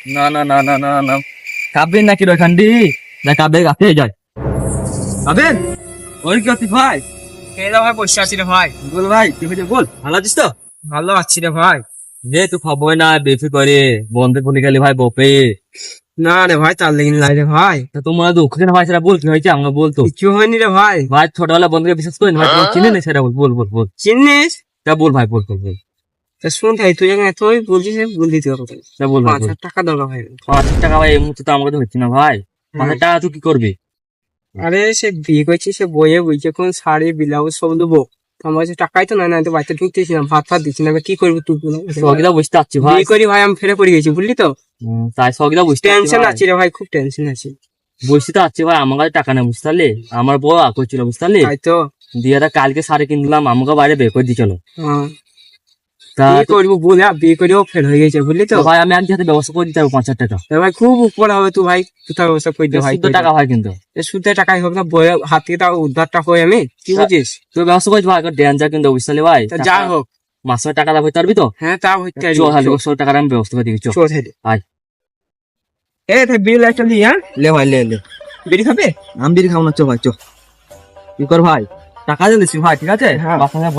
না না না না না না খাবেন নাকি ওইখানটি না খাবে কাছে যায় খাবেন ওই কি আছিস ভাই? এই রে ভাই বসে আছি রে ভাই। বল ভাই তুই কিছু বল ভালো আছিস তো? ভালো আছি রে ভাই। যে তুই খাবো না বেশি করে বন্ধে বলে গেলি ভাই বপে না রে ভাই তার লেগে নাই রে ভাই। তা তোমরা দুঃখ কেন ভাই সেটা বল কি হয়েছে আমাকে বলতো কিছু হয়নি রে ভাই। ভাই ছোটবেলা বন্ধুকে বিশ্বাস করেন ভাই তুমি চিনে না সেটা বল বল বল বল চিনিস? তা বল ভাই বল বল বল তা শুন ভাই তুই যখন এতই বলছিস বল দিতে হবে। তা বল ভাই 5,000 টাকা দরকার ভাই। 5,000 টাকা ভাই এই মুহূর্তে তো আমাকে তো হচ্ছে না ভাই 5,000 টাকা তুই কি করবি? আরে সে বিয়ে করছি সে বইয়ে বইছে কোন শাড়ি ব্লাউজ সব দেবো। তো আমার কাছে টাকাই তো নাই, না তো বাড়িতে ঢুকতেছি না, ভাত ফাত দিচ্ছি না, এবার কি করবি তুই বল? সগিদা বুঝতে পারছি ভাই বিয়ে করি ভাই আমি ফেরে পড়ে গেছি বুঝলি তো। তাই সগিদা বুঝতে পারছি টেনশন ভাই। আছি রে ভাই, খুব টেনশন আছি। বুঝতে তো পারছি ভাই আমার কাছে টাকা নেই বুঝতে পারলি আমার বউ করছিল বুঝতে পারলি তাই তো। দিয়ে তা কালকে শাড়ি কিনলাম আমাকে বাইরে বের করে দিয়েছিল হ্যাঁ, তা বিয়ে করবো বলে বিয়ে করেও ফেল হয়ে গেছে বুঝলি তো। তো ভাই আমি এক হাতে ব্যবস্থা করে দিতে পারবো 5,000 টাকা তা ভাই খুব উপর হবে তুই ভাই, কোথাও ব্যবস্থা করে দে ভাই। শুদ্ধ টাকা ভাই কিন্তু সুদে টাকাই হোক না, বইয়ের হাত থেকে তাও উদ্ধারটা হই আমি, কি বুঝিস? তুই ব্যবস্থা করিস ভাই ডেঞ্জার কিন্তু বুঝতে পারলি ভাই তা যা হোক। মাসে টাকা দাবি পারবি তো হ্যাঁ তা হইতে চল হাজার 100 টাকার আমি ব্যবস্থা করে দিচ্ছি আয়। এ তাই বিল একটা দি। হ্যাঁ লে ভাই লে বিড়ি খাবে? আমি বিড়ি খাবো না চো ভাই চো কি কর ভাই টাকা দিলিস ভাই ঠিক আছে হ্যাঁ। 5,000